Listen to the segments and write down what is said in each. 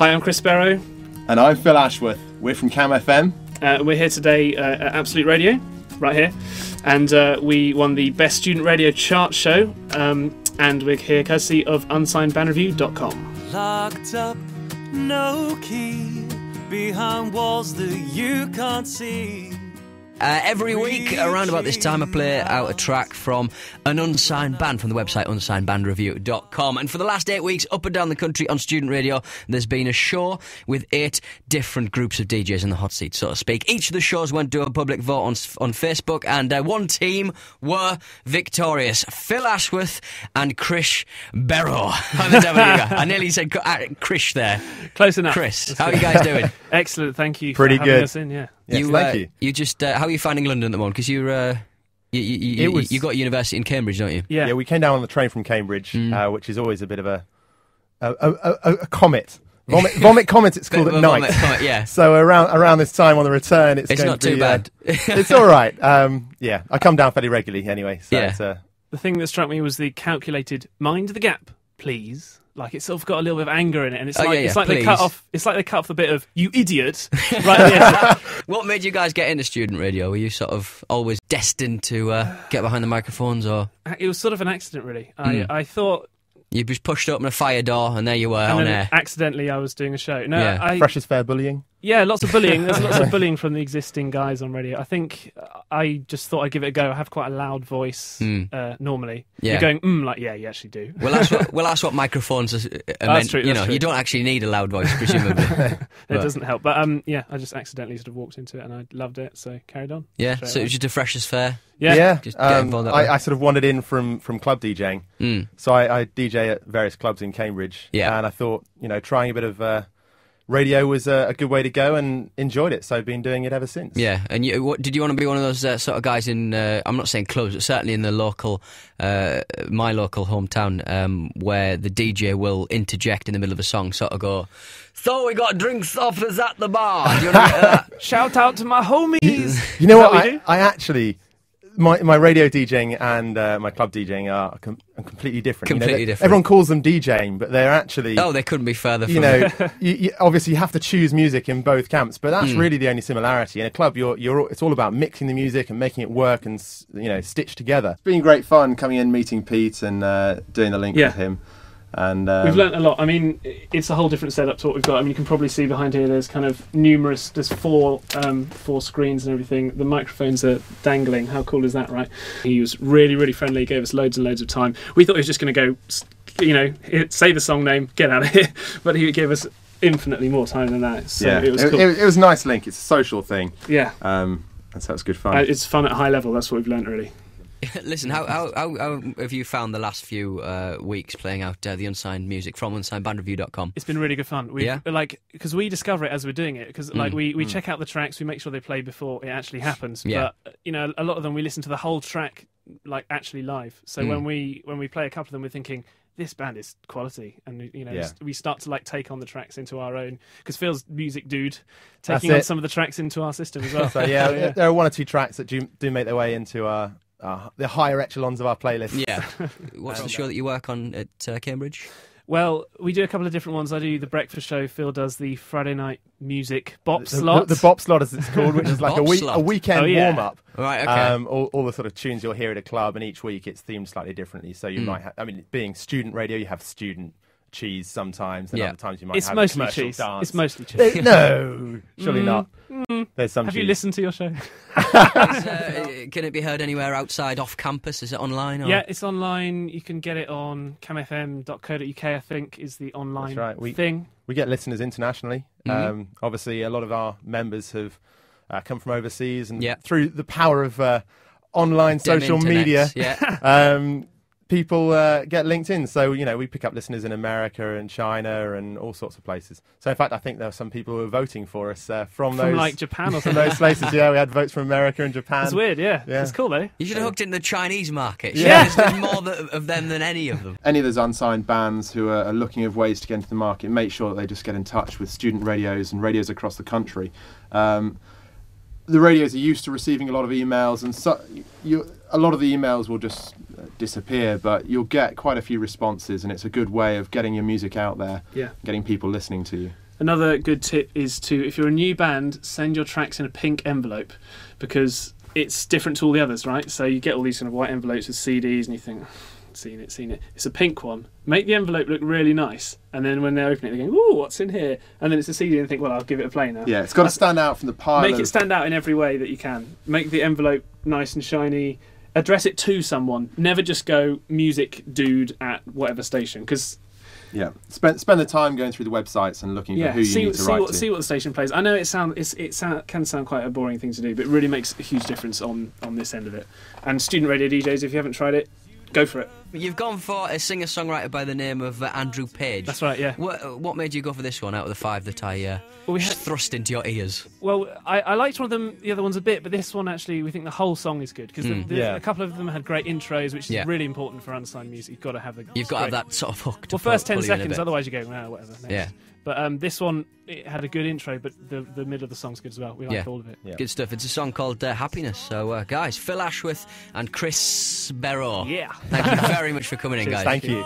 Hi, I'm Chris Barrow. And I'm Phil Ashworth. We're from Cam FM. We're here today at Absolute Radio, right here. And we won the Best Student Radio Chart show. And we're here courtesy of unsignedbandreview.com. Locked up, no key, behind walls that you can't see. Every week, around about this time, I play out a track from an unsigned band from the website unsignedbandreview.com. And for the last 8 weeks, up and down the country on student radio, there's been a show with 8 different groups of DJs in the hot seat, so to speak. Each of the shows went to a public vote on Facebook, and one team were victorious. Phil Ashworth and Chris Barrow. I nearly said Chris there. Close enough. Chris, how are you guys doing? Excellent, thank you Pretty for having good. us in, yeah. Yes, thank you. You just how are you finding London at the moment? Because you got university in Cambridge, don't you? Yeah. Yeah, we came down on the train from Cambridge, which is always a bit of a comet. Vomit comet, it's called at night. Comet, yeah. So around this time on the return, it's going not to be, too bad. It's all right. Yeah, I come down fairly regularly anyway. So Yeah. it's, The thing that struck me was the calculated mind the gap, please. Like it's sort of got a little bit of anger in it, and it's like they cut off. It's like they cut off the bit of "you idiot" right at the end. What made you guys get into student radio? Were you sort of always destined to get behind the microphones, or It was sort of an accident, really. I thought, you just pushed open a fire door and there you were and on then air? accidentally I was doing a show. No, Yeah. fresh as fair bullying. Yeah, lots of bullying. There's lots of bullying from the existing guys on radio. I think I just thought I'd give it a go. I have quite a loud voice normally. Yeah. You're going, like, yeah, you actually do. Well, that's what microphones are meant. true, You that's know, true. you don't actually need a loud voice, presumably. It doesn't help. But yeah, I just accidentally sort of walked into it and I loved it, so carried on. Yeah, Straight so it away. was just a fresh as fair. Yeah. Just get involved that way. I sort of wandered in from club DJing. So I DJ at various clubs in Cambridge. Yeah. And I thought, trying a bit of radio was a good way to go, and enjoyed it. So I've been doing it ever since. Yeah, and did you want to be one of those sort of guys in, I'm not saying clubs, but certainly in the local, my local hometown, where the DJ will interject in the middle of a song, sort of go, "So we got drinks offers at the bar." Do you want to get that? Shout out to my homies. You know Is that what? we do? I actually, my radio DJing and my club DJing are completely different. Completely different. Everyone calls them DJing, but they're actually. Oh, they couldn't be further from Obviously you have to choose music in both camps, but that's really the only similarity. In a club, it's all about mixing the music and making it work and stitched together. It's been great fun coming in, meeting Pete, and doing the link with him. And We've learnt a lot. I mean, it's a whole different setup to what we've got. I mean, you can probably see behind here there's kind of there's four screens and everything. The microphones are dangling. How cool is that, right? He was really, really friendly, gave us loads and loads of time. We thought he was just going to go, say the song name, get out of here. But he gave us infinitely more time than that. So it was cool. It was a nice link. It's a social thing. Yeah. And so it's good fun. It's fun at a high level. That's what we've learnt, really. Listen, how have you found the last few weeks playing out the unsigned music from unsignedbandreview.com? It's been really good fun. Because we discover it as we're doing it. Because we check out the tracks, we make sure they play before it actually happens. Yeah. But a lot of them we listen to the whole track actually live. So when we play a couple of them, we're thinking, this band is quality, and we start to take on the tracks into our own, because Phil's music dude taking on some of the tracks into our system as well. So there are one or two tracks that do make their way into the higher echelons of our playlist. Yeah. What's the show that you work on at Cambridge? Well, we do a couple of different ones. I do the breakfast show. Phil does the Friday night music bop slot. The bop slot, as it's called, which is like a weekend warm-up. Right, okay. All the sort of tunes you'll hear at a club, and each week it's themed slightly differently. So you might have, being student radio, you have student cheese sometimes, and other times you might have mostly commercial cheese. dance. It's mostly cheese. No, surely not. There's some Have cheese. you listened to your show? Can it be heard anywhere outside, off campus? Is it online? Or? Yeah, it's online. You can get it on camfm.co.uk, I think, is the online thing. We get listeners internationally. Obviously, a lot of our members have come from overseas, and through the power of online social media, people get linked in. So, we pick up listeners in America and China and all sorts of places. So, in fact, I think there were some people who were voting for us from those... Japan or from something. those places, we had votes from America and Japan. It's weird, yeah. It's cool, though. You should have hooked into the Chinese market. Yeah. There's more of them than any of them. Any of those unsigned bands who are looking at ways to get into the market, make sure that they just get in touch with student radios and radios across the country. The radios are used to receiving a lot of emails, and a lot of the emails will just disappear, but you'll get quite a few responses, and it's a good way of getting your music out there, getting people listening to you. Another good tip is to, if you're a new band, send your tracks in a pink envelope, because it's different to all the others, right? So you get all these kind of white envelopes with CDs and you think, seen it. It's a pink one. Make the envelope look really nice, and then when they open it, they go, ooh, what's in here? And then it's a CD and they think, well, I'll give it a play now. Yeah, it's got to stand out from the pile. Make it stand out in every way that you can. Make the envelope nice and shiny. Address it to someone. Never just go music dude at whatever station, because... Yeah, spend the time going through the websites and looking for who you need to write to. See what the station plays. I know it can sound quite a boring thing to do, but it really makes a huge difference on this end of it. And student radio DJs, if you haven't tried it, go for it. You've gone for a singer-songwriter by the name of Andrew Page. That's right, yeah. What made you go for this one out of the 5 that I thrust into your ears? Well, I liked one of them, the other ones a bit, but this one actually, we think the whole song is good, because a couple of them had great intros, which is really important for unsigned music. You've got to have that sort of hook. Well, first 10 seconds, otherwise you're going, whatever. Next. Yeah. But this one, it had a good intro, but the middle of the song's good as well. We liked all of it. Yeah. Good stuff. It's a song called Happiness. So, guys, Phil Ashworth and Chris Barrow. Yeah. Thank you very much for coming in, guys. Thank you.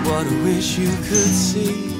What I wish you could see.